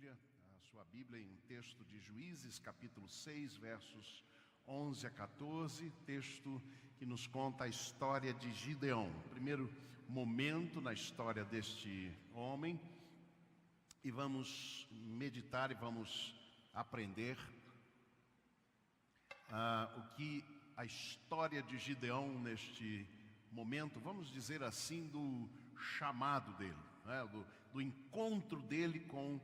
Bíblia, a sua Bíblia em um texto de Juízes, capítulo 6, versos 11 a 14, texto que nos conta a história de Gideão, o primeiro momento na história deste homem, e vamos meditar e vamos aprender o que a história de Gideão neste momento, vamos dizer assim, do chamado dele, né? do encontro dele com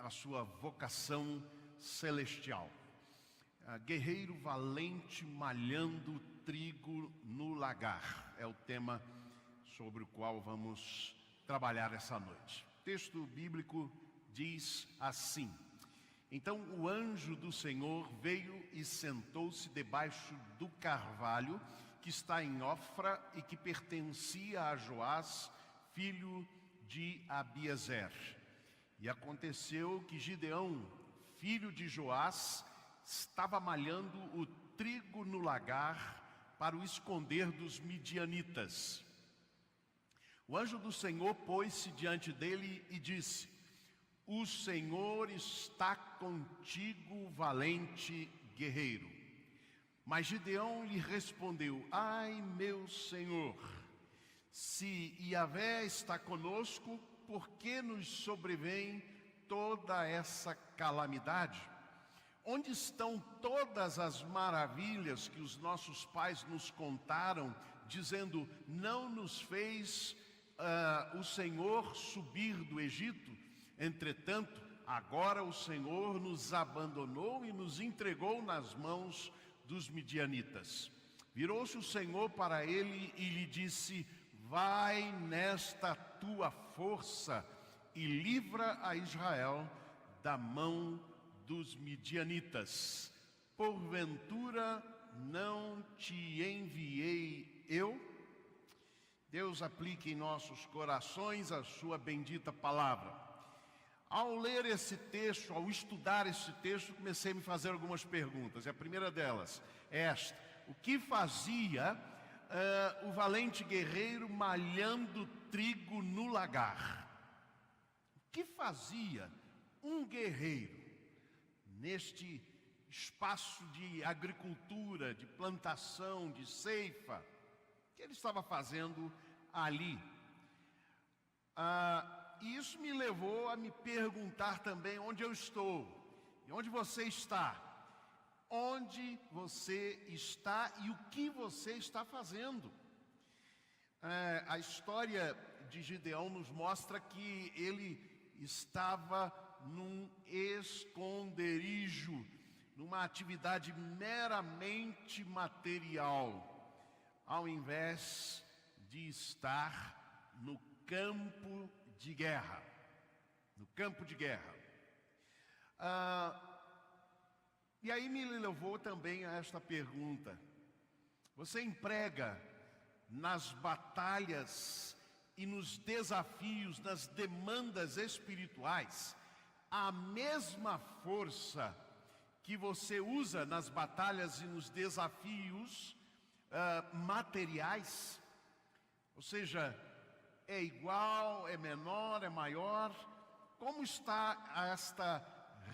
a sua vocação celestial. Guerreiro valente malhando trigo no lagar é o tema sobre o qual vamos trabalhar essa noite. O texto bíblico diz assim: então o anjo do Senhor veio e sentou-se debaixo do carvalho que está em Ofra e que pertencia a Joás, filho de Abiezer. E aconteceu que Gideão, filho de Joás, estava malhando o trigo no lagar para o esconder dos midianitas. O anjo do Senhor pôs-se diante dele e disse: o Senhor está contigo, valente guerreiro. Mas Gideão lhe respondeu: ai, meu Senhor, se Yahvé está conosco, por que nos sobrevém toda essa calamidade? Onde estão todas as maravilhas que os nossos pais nos contaram, dizendo: não nos fez o Senhor subir do Egito? Entretanto, agora o Senhor nos abandonou e nos entregou nas mãos dos midianitas. Virou-se o Senhor para ele e lhe disse: vai nesta tua força e livra a Israel da mão dos midianitas. Porventura não te enviei eu? Deus aplique em nossos corações a sua bendita palavra. Ao ler esse texto, ao estudar esse texto, comecei a me fazer algumas perguntas. E a primeira delas é esta: o que fazia o valente guerreiro malhando trigo no lagar? O que fazia um guerreiro neste espaço de agricultura, de plantação, de ceifa? O que ele estava fazendo ali? E isso me levou a me perguntar também onde eu estou e onde você está. Onde você está e o que você está fazendo? A história de Gideão nos mostra que ele estava num esconderijo, numa atividade meramente material, ao invés de estar no campo de guerra. No campo de guerra. E aí me levou também a esta pergunta: você emprega nas batalhas e nos desafios, nas demandas espirituais, a mesma força que você usa nas batalhas e nos desafios materiais? Ou seja, é igual, é menor, é maior? Como está esta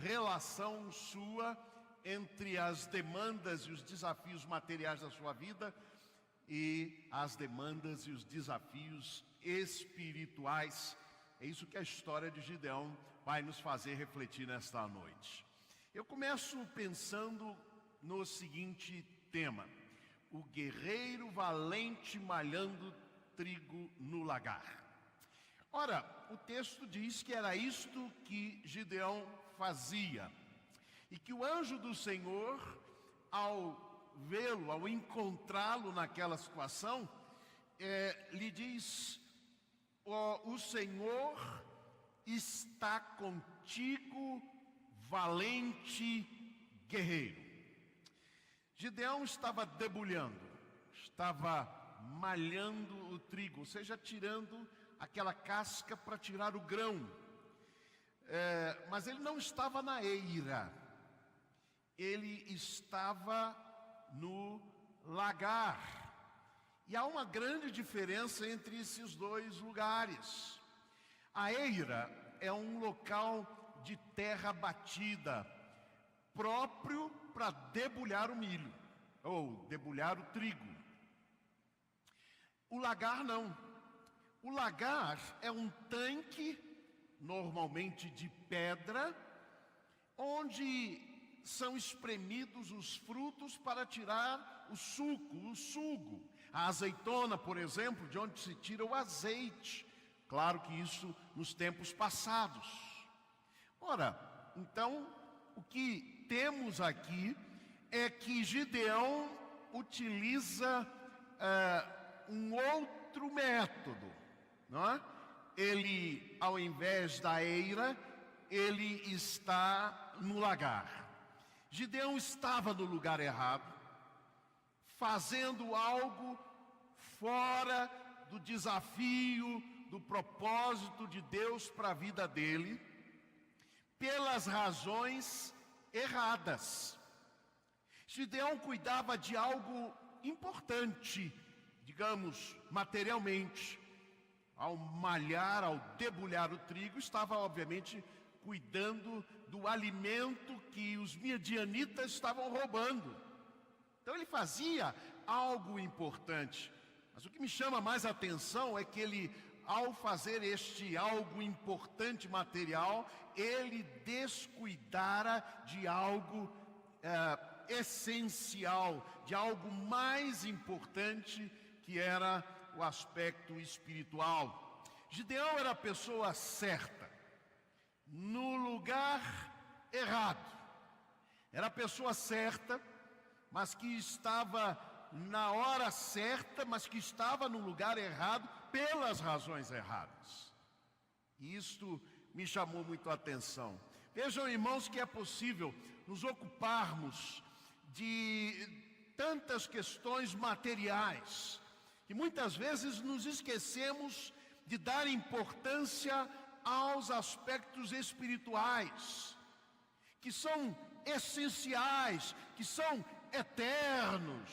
relação sua entre as demandas e os desafios materiais da sua vida e as demandas e os desafios espirituais? É isso que a história de Gideão vai nos fazer refletir nesta noite. Eu começo pensando no seguinte tema: o guerreiro valente malhando trigo no lagar. Ora, o texto diz que era isto que Gideão fazia, e que o anjo do Senhor, ao vê-lo, ao encontrá-lo naquela situação, lhe diz: o Senhor está contigo, valente guerreiro. Gideão estava debulhando, estava malhando o trigo, ou seja, tirando aquela casca para tirar o grão. Mas ele não estava na eira, ele estava no lagar. E há uma grande diferença entre esses dois lugares. A eira é um local de terra batida, próprio para debulhar o milho, ou debulhar o trigo. O lagar não. O lagar é um tanque, normalmente de pedra, onde são espremidos os frutos para tirar o sugo. A azeitona, por exemplo, de onde se tira o azeite. Claro que isso nos tempos passados. Ora, então, o que temos aqui é que Gideão utiliza um outro método, não é? Ele, ao invés da eira, ele está no lagar. Gideão estava no lugar errado, fazendo algo fora do desafio, do propósito de Deus para a vida dele, pelas razões erradas. Gideão cuidava de algo importante, digamos, materialmente. Ao malhar, ao debulhar o trigo, estava obviamente cuidando do alimento que os midianitas estavam roubando. Então ele fazia algo importante. Mas o que me chama mais a atenção é que ele, ao fazer este algo importante material, ele descuidara de algo essencial, de algo mais importante, que era o aspecto espiritual. Gideão era a pessoa certa, no lugar errado. Era a pessoa certa, mas que estava na hora certa, mas que estava no lugar errado pelas razões erradas. E isto me chamou muito a atenção. Vejam, irmãos, que é possível nos ocuparmos de tantas questões materiais, que muitas vezes nos esquecemos de dar importância aos aspectos espirituais, que são essenciais, que são eternos.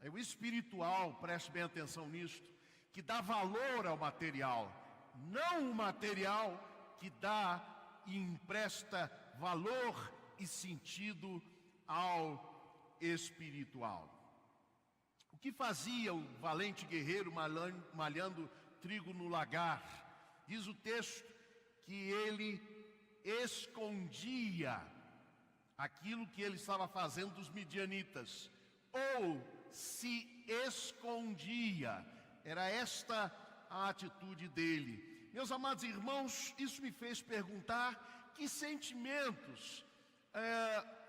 É o espiritual, preste bem atenção nisto, que dá valor ao material, não o material que dá e empresta valor e sentido ao espiritual. O que fazia o valente guerreiro malhando trigo no lagar? Diz o texto que ele escondia aquilo que ele estava fazendo dos midianitas, ou se escondia. Era esta a atitude dele. Meus amados irmãos, isso me fez perguntar que sentimentos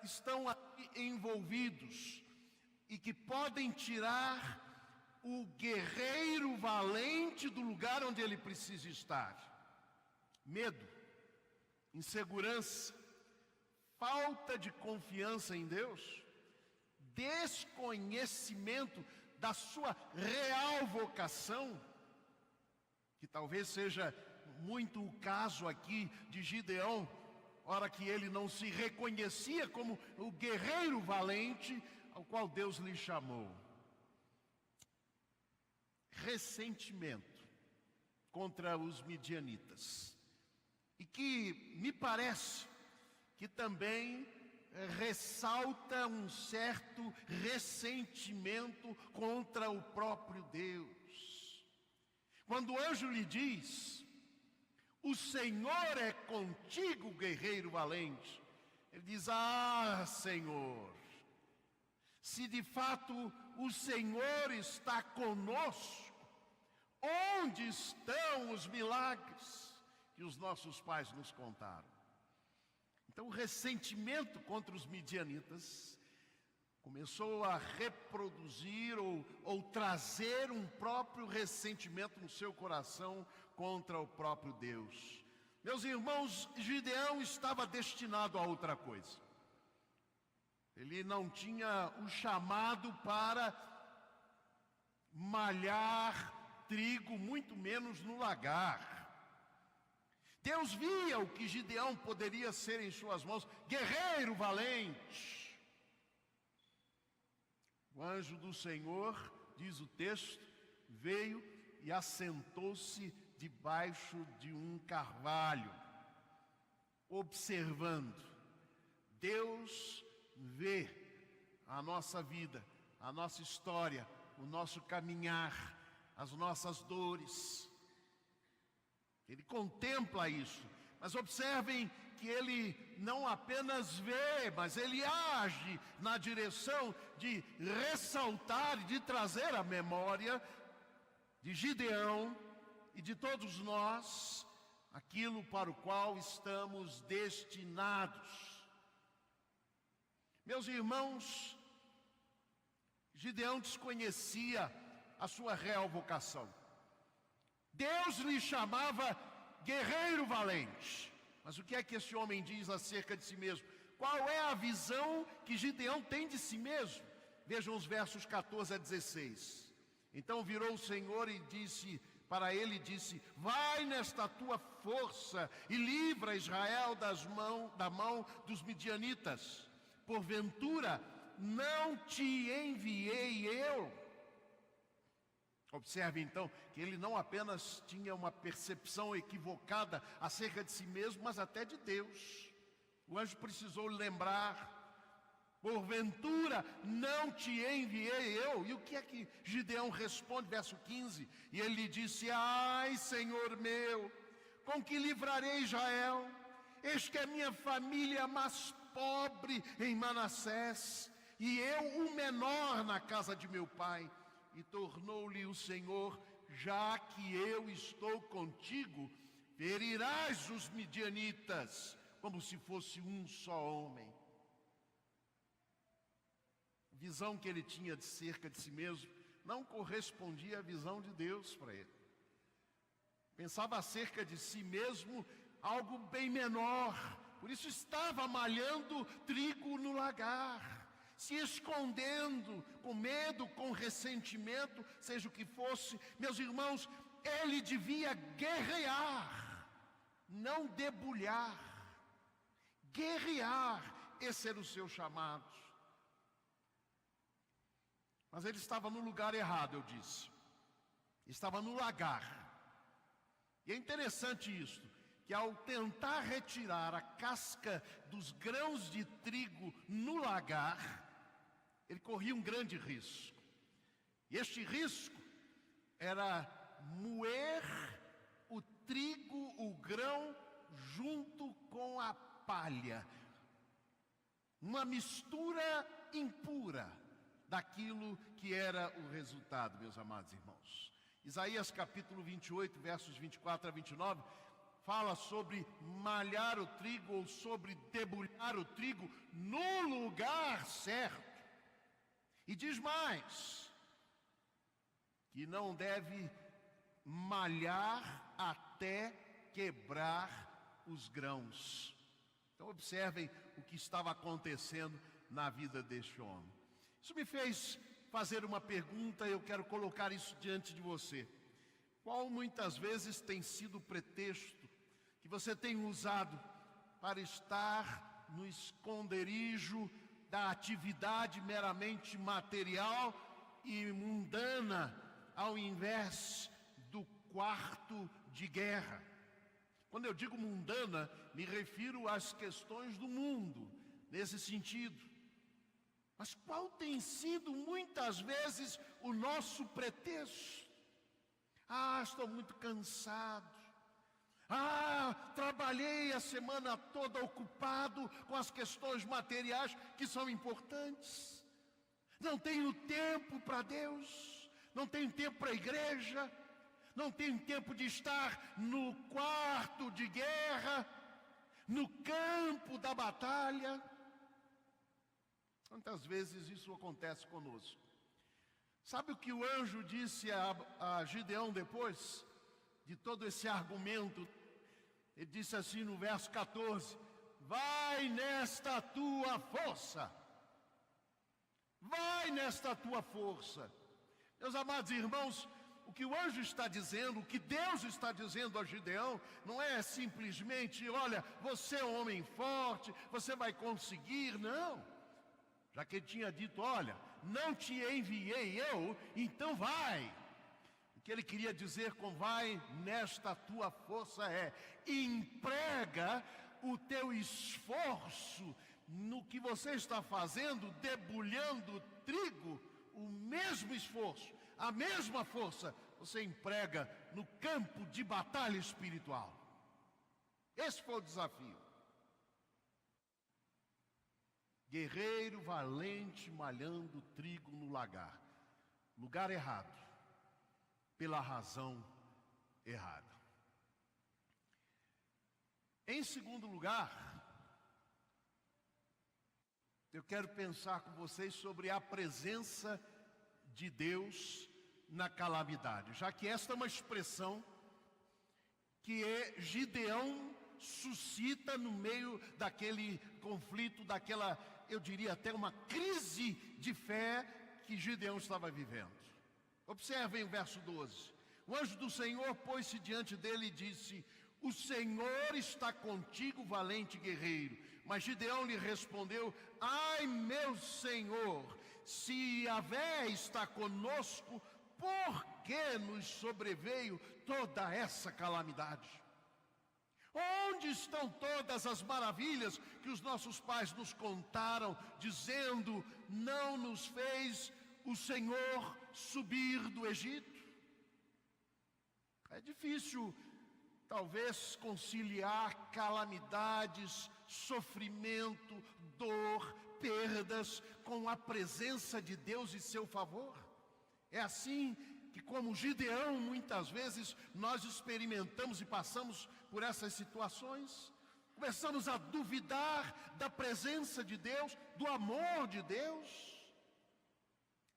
estão aqui envolvidos e que podem tirar o guerreiro valente do lugar onde ele precisa estar. Medo, insegurança, falta de confiança em Deus, desconhecimento da sua real vocação, que talvez seja muito o caso aqui de Gideão, ora que ele não se reconhecia como o guerreiro valente ao qual Deus lhe chamou. Ressentimento contra os midianitas, e que me parece que também ressalta um certo ressentimento contra o próprio Deus. Quando o anjo lhe diz: o Senhor é contigo, guerreiro valente, ele diz: ah, Senhor, se de fato o Senhor está conosco, onde estão os milagres que os nossos pais nos contaram? Então, o ressentimento contra os midianitas começou a reproduzir ou trazer um próprio ressentimento no seu coração contra o próprio Deus. Meus irmãos, Gideão estava destinado a outra coisa. Ele não tinha o chamado para malhar trigo, muito menos no lagar. Deus via o que Gideão poderia ser em suas mãos, guerreiro valente. O anjo do Senhor, diz o texto, veio e assentou-se debaixo de um carvalho. observando. Deus vê a nossa vida, a nossa história, o nosso caminhar, as nossas dores. Ele contempla isso. Mas observem que ele não apenas vê, mas ele age na direção de ressaltar e de trazer à memória de Gideão e de todos nós aquilo para o qual estamos destinados. Meus irmãos, Gideão desconhecia a sua real vocação. Deus lhe chamava guerreiro valente. Mas o que é que esse homem diz acerca de si mesmo? Qual é a visão que Gideão tem de si mesmo? Vejam os versos 14 a 16. Então virou o Senhor e disse para ele, vai nesta tua força e livra Israel da mão dos midianitas. Porventura, não te enviei eu? Observe então que ele não apenas tinha uma percepção equivocada acerca de si mesmo, mas até de Deus. O anjo precisou lembrar: porventura não te enviei eu? E o que é que Gideão responde? Verso 15, e ele lhe disse: ai, Senhor meu, com que livrarei Israel? Eis que a minha família é mais pobre em Manassés, e eu o menor na casa de meu pai. E tornou-lhe o Senhor: já que eu estou contigo, ferirás os midianitas, como se fosse um só homem. A visão que ele tinha acerca de si mesmo não correspondia à visão de Deus para ele. Pensava acerca de si mesmo algo bem menor, por isso estava malhando trigo no lagar, se escondendo, com medo, com ressentimento, seja o que fosse. Meus irmãos, ele devia guerrear, não debulhar. Guerrear, esse era o seu chamado. Mas ele estava no lugar errado, eu disse. Estava no lagar. E é interessante isso, que ao tentar retirar a casca dos grãos de trigo no lagar, ele corria um grande risco. E este risco era moer o trigo, o grão, junto com a palha. Uma mistura impura daquilo que era o resultado, meus amados irmãos. Isaías capítulo 28, versos 24 a 29, fala sobre malhar o trigo ou sobre debulhar o trigo no lugar certo. E diz mais, que não deve malhar até quebrar os grãos. Então observem o que estava acontecendo na vida deste homem. Isso me fez fazer uma pergunta e eu quero colocar isso diante de você. Qual muitas vezes tem sido o pretexto que você tem usado para estar no esconderijo da atividade meramente material e mundana, ao invés do quarto de guerra? Quando eu digo mundana, me refiro às questões do mundo, nesse sentido. Mas qual tem sido muitas vezes o nosso pretexto? Estou muito cansado. Trabalhei a semana toda ocupado com as questões materiais que são importantes. Não tenho tempo para Deus, não tenho tempo para a igreja, não tenho tempo de estar no quarto de guerra, no campo da batalha. Quantas vezes isso acontece conosco? Sabe o que o anjo disse a Gideão depois de todo esse argumento? Ele disse assim no verso 14: vai nesta tua força. Vai nesta tua força. Meus amados irmãos, o que o anjo está dizendo, o que Deus está dizendo a Gideão, não é simplesmente: olha, você é um homem forte, você vai conseguir. Não. Já que ele tinha dito: olha, não te enviei eu, então vai. O que ele queria dizer com vai nesta tua força é: emprega o teu esforço no que você está fazendo, debulhando trigo, o mesmo esforço, a mesma força, você emprega no campo de batalha espiritual. Esse foi o desafio. Guerreiro valente malhando trigo no lagar. Lugar errado, pela razão errada. Em segundo lugar, eu quero pensar com vocês sobre a presença de Deus na calamidade, já que esta é uma expressão que Gideão suscita no meio daquele conflito, daquela, eu diria até uma crise de fé que Gideão estava vivendo. Observem o verso 12. O anjo do Senhor pôs-se diante dele e disse: o Senhor está contigo, valente guerreiro. Mas Gideão lhe respondeu: ai, meu Senhor, se Yahvé está conosco, por que nos sobreveio toda essa calamidade? Onde estão todas as maravilhas que os nossos pais nos contaram, dizendo: não nos fez o Senhor subir do Egito? É difícil, talvez, conciliar calamidades, sofrimento, dor, perdas com a presença de Deus e seu favor. É assim que, como Gideão, muitas vezes nós experimentamos e passamos por essas situações. Começamos a duvidar da presença de Deus, do amor de Deus.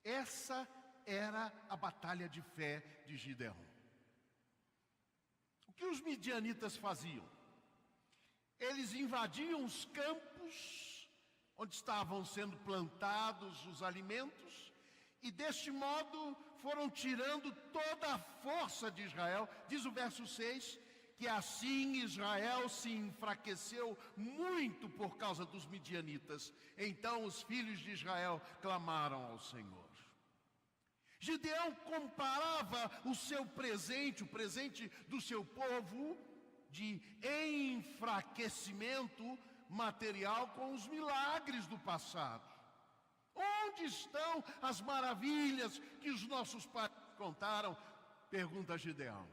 Essa era a batalha de fé de Gideão. O que os midianitas faziam? Eles invadiam os campos onde estavam sendo plantados os alimentos e deste modo foram tirando toda a força de Israel. Diz o verso 6, que assim Israel se enfraqueceu muito por causa dos midianitas. Então os filhos de Israel clamaram ao Senhor. Gideão comparava o seu presente, o presente do seu povo, de enfraquecimento material com os milagres do passado. Onde estão as maravilhas que os nossos pais contaram? Pergunta Gideão.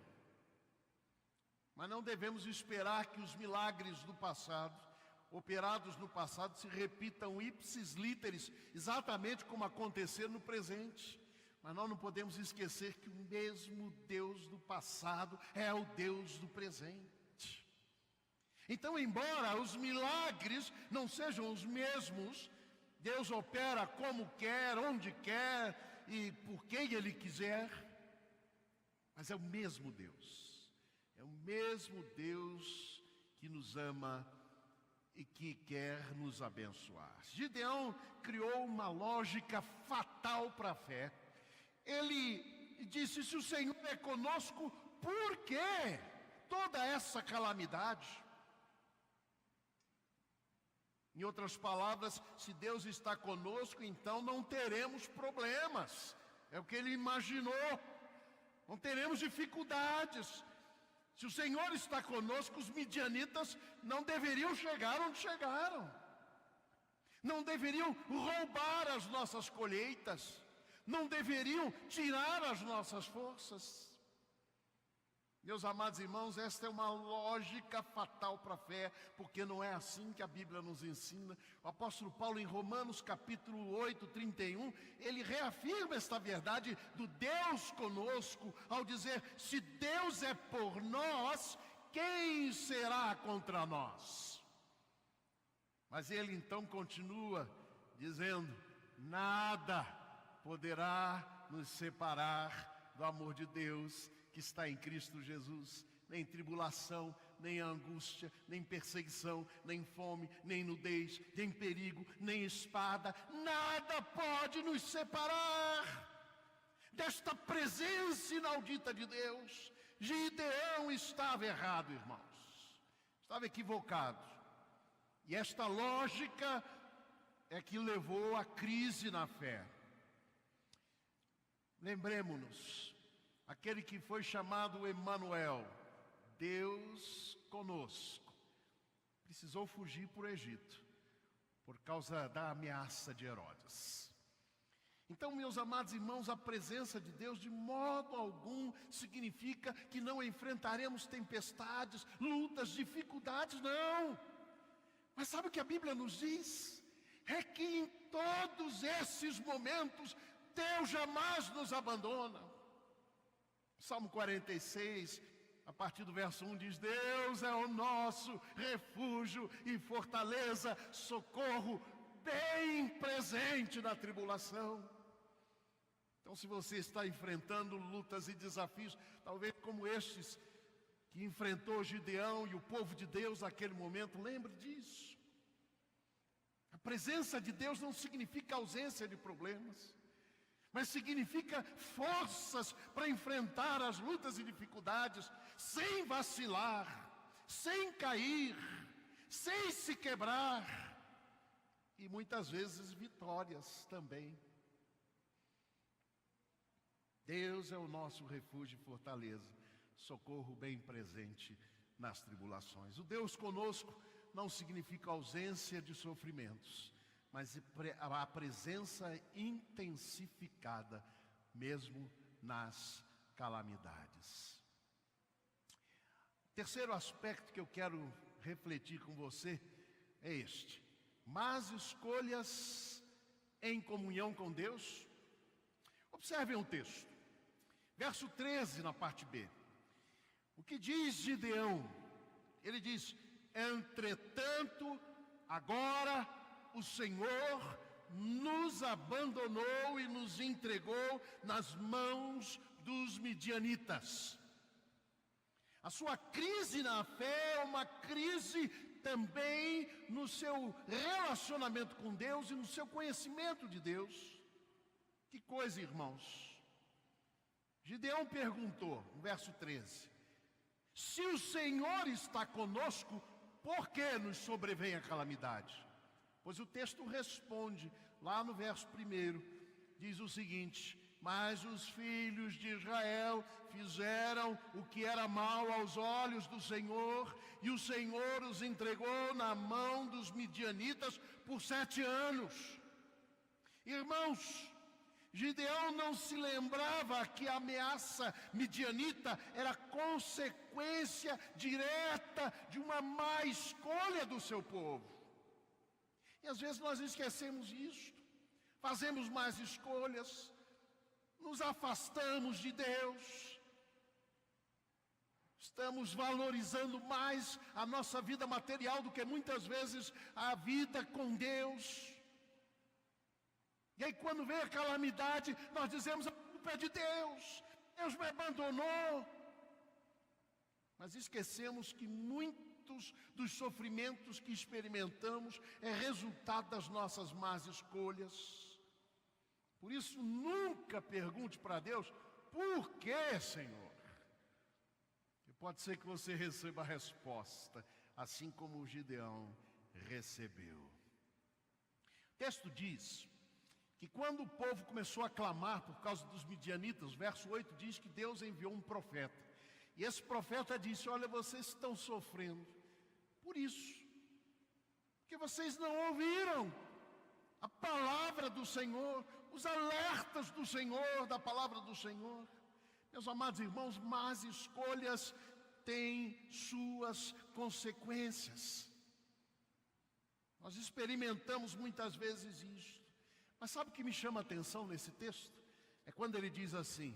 Mas não devemos esperar que os milagres do passado, operados no passado, se repitam ipsis literis, exatamente como aconteceu no presente. Mas nós não podemos esquecer que o mesmo Deus do passado é o Deus do presente. Então, embora os milagres não sejam os mesmos, Deus opera como quer, onde quer e por quem Ele quiser, mas é o mesmo Deus. É o mesmo Deus que nos ama e que quer nos abençoar. Gideão criou uma lógica fatal para a fé. Ele disse: se o Senhor é conosco, por que toda essa calamidade? Em outras palavras, se Deus está conosco, então não teremos problemas. É o que ele imaginou. Não teremos dificuldades. Se o Senhor está conosco, os midianitas não deveriam chegar onde chegaram. Não deveriam roubar as nossas colheitas. Não deveriam tirar as nossas forças. Meus amados irmãos, esta é uma lógica fatal para a fé, porque não é assim que a Bíblia nos ensina. O apóstolo Paulo, em Romanos capítulo 8, 31, ele reafirma esta verdade do Deus conosco, ao dizer: se Deus é por nós, quem será contra nós? Mas ele então continua dizendo: nada poderá nos separar do amor de Deus que está em Cristo Jesus. Nem tribulação, nem angústia, nem perseguição, nem fome, nem nudez, nem perigo, nem espada, nada pode nos separar desta presença inaudita de Deus. Gideão estava errado, irmãos, estava equivocado, e esta lógica é que levou à crise na fé. Lembremos-nos, aquele que foi chamado Emanuel, Deus conosco, precisou fugir para o Egito, por causa da ameaça de Herodes. Então, meus amados irmãos, a presença de Deus de modo algum significa que não enfrentaremos tempestades, lutas, dificuldades, não. Mas sabe o que a Bíblia nos diz? É que em todos esses momentos, Deus jamais nos abandona. Salmo 46, a partir do verso 1 diz: Deus é o nosso refúgio e fortaleza, socorro bem presente na tribulação. Então, se você está enfrentando lutas e desafios, talvez como estes que enfrentou Gideão e o povo de Deus naquele momento, lembre disso. A presença de Deus não significa ausência de problemas, mas significa forças para enfrentar as lutas e dificuldades, sem vacilar, sem cair, sem se quebrar, e muitas vezes vitórias também. Deus é o nosso refúgio e fortaleza, socorro bem presente nas tribulações. O Deus conosco não significa ausência de sofrimentos, mas a presença intensificada mesmo nas calamidades. Terceiro aspecto que eu quero refletir com você é este: más escolhas em comunhão com Deus. Observem o texto, verso 13 na parte B. O que diz Gideão? Ele diz: entretanto, agora o Senhor nos abandonou e nos entregou nas mãos dos midianitas. A sua crise na fé é uma crise também no seu relacionamento com Deus e no seu conhecimento de Deus. Que coisa, irmãos. Gideão perguntou, no verso 13: se o Senhor está conosco, por que nos sobrevém a calamidade? Pois o texto responde, lá no verso 1, diz o seguinte: mas os filhos de Israel fizeram o que era mal aos olhos do Senhor, e o Senhor os entregou na mão dos midianitas por 7 anos. Irmãos, Gideão não se lembrava que a ameaça midianita era consequência direta de uma má escolha do seu povo. E às vezes nós esquecemos isso, fazemos más escolhas, nos afastamos de Deus, estamos valorizando mais a nossa vida material do que muitas vezes a vida com Deus. E aí quando vem a calamidade, nós dizemos: a culpa é de Deus, Deus me abandonou. Mas esquecemos que muitos dos sofrimentos que experimentamos é resultado das nossas más escolhas. Por isso, nunca pergunte para Deus: por que, Senhor? E pode ser que você receba a resposta, assim como o Gideão recebeu. O texto diz que quando o povo começou a clamar por causa dos midianitas, verso 8 diz que Deus enviou um profeta. E esse profeta disse: olha, vocês estão sofrendo por isso, porque vocês não ouviram a palavra do Senhor, os alertas do Senhor, da palavra do Senhor. Meus amados irmãos, más escolhas têm suas consequências. Nós experimentamos muitas vezes isso. Mas sabe o que me chama a atenção nesse texto? É quando ele diz assim: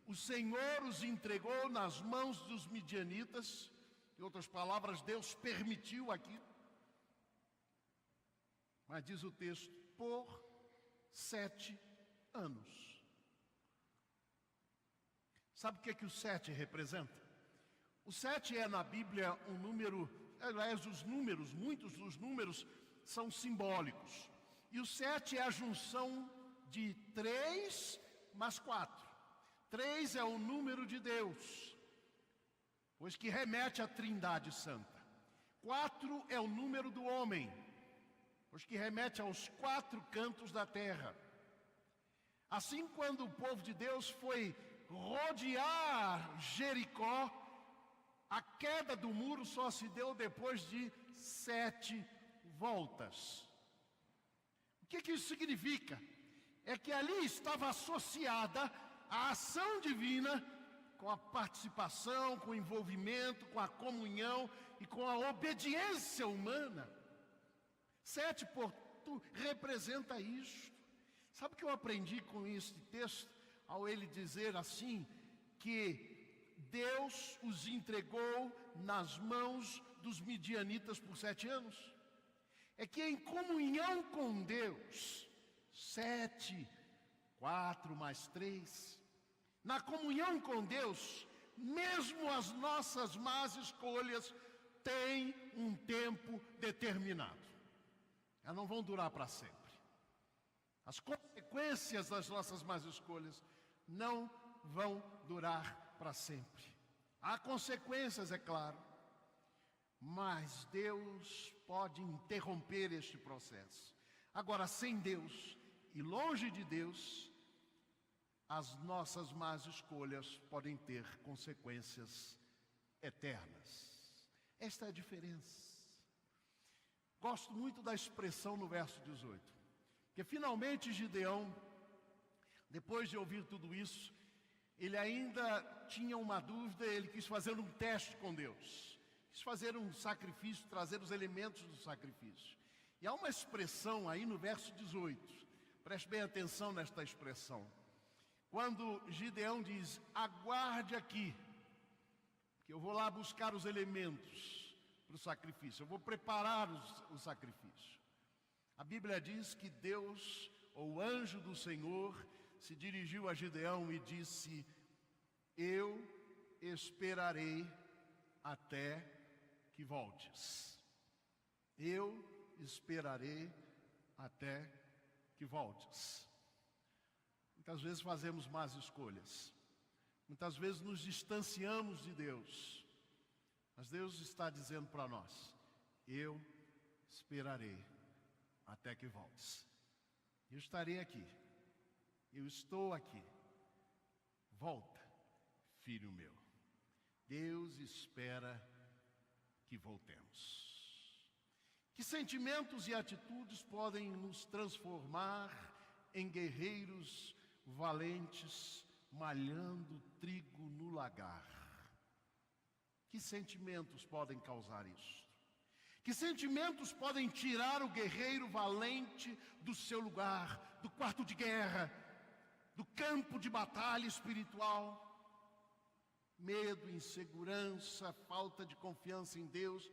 o Senhor os entregou nas mãos dos midianitas. Em outras palavras, Deus permitiu aquilo. Mas diz o texto: por 7 anos. Sabe o que o 7 representa? O 7 é na Bíblia um número, aliás, muitos dos números são simbólicos. E o 7 é a junção de 3 mais 4. 3 é o número de Deus, pois que remete à Trindade Santa. 4 é o número do homem, pois que remete aos 4 cantos da terra. Assim, quando o povo de Deus foi rodear Jericó, a queda do muro só se deu depois de 7 voltas. O que isso significa? É que ali estava associada a ação divina com a participação, com o envolvimento, com a comunhão e com a obediência humana. 7, portanto, representa isto. Sabe o que eu aprendi com este texto? Ao ele dizer assim, que Deus os entregou nas mãos dos midianitas por 7 anos. É que em comunhão com Deus, 7, 4 mais 3, na comunhão com Deus, mesmo as nossas más escolhas têm um tempo determinado. Elas não vão durar para sempre. As consequências das nossas más escolhas não vão durar para sempre. Há consequências, é claro, mas Deus pode interromper este processo. Agora, sem Deus e longe de Deus, as nossas más escolhas podem ter consequências eternas. Esta é a diferença. Gosto muito da expressão no verso 18, porque finalmente Gideão, depois de ouvir tudo isso, ele ainda tinha uma dúvida, ele quis fazer um teste com Deus, quis fazer um sacrifício, trazer os elementos do sacrifício. E há uma expressão aí no verso 18, preste bem atenção nesta expressão. Quando Gideão diz, aguarde aqui, que eu vou lá buscar os elementos para o sacrifício, eu vou preparar o sacrifício. A Bíblia diz que Deus, ou o anjo do Senhor, se dirigiu a Gideão e disse, eu esperarei até que voltes. Eu esperarei até que voltes. Muitas vezes fazemos más escolhas. Muitas vezes nos distanciamos de Deus. Mas Deus está dizendo para nós, eu esperarei até que voltes. Eu estarei aqui. Eu estou aqui. Volta, filho meu. Deus espera que voltemos. Que sentimentos e atitudes podem nos transformar em guerreiros valentes, malhando trigo no lagar? Que sentimentos podem causar isso? Que sentimentos podem tirar o guerreiro valente do seu lugar, do quarto de guerra, do campo de batalha espiritual? Medo, insegurança, falta de confiança em Deus,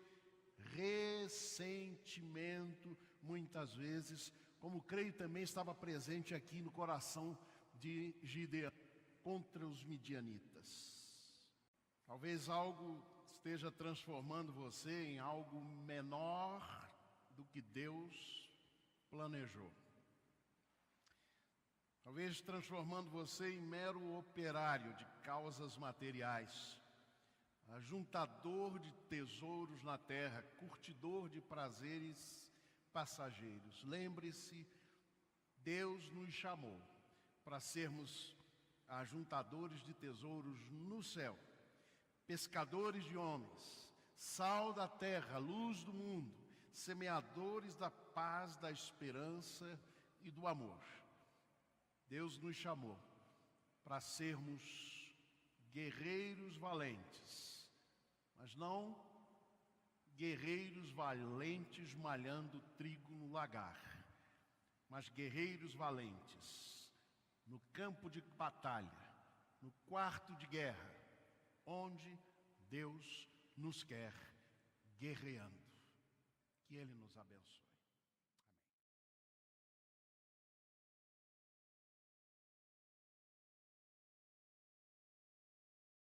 ressentimento, muitas vezes, como creio também estava presente aqui no coração de Gideão, contra os midianitas. Talvez algo esteja transformando você em algo menor do que Deus planejou. Talvez transformando você em mero operário de causas materiais, ajuntador de tesouros na terra, curtidor de prazeres passageiros. Lembre-se, Deus nos chamou para sermos ajuntadores de tesouros no céu, pescadores de homens, sal da terra, luz do mundo, semeadores da paz, da esperança e do amor. Deus nos chamou para sermos guerreiros valentes, mas não guerreiros valentes malhando trigo no lagar, mas guerreiros valentes no campo de batalha, no quarto de guerra, onde Deus nos quer guerreando. Que Ele nos abençoe.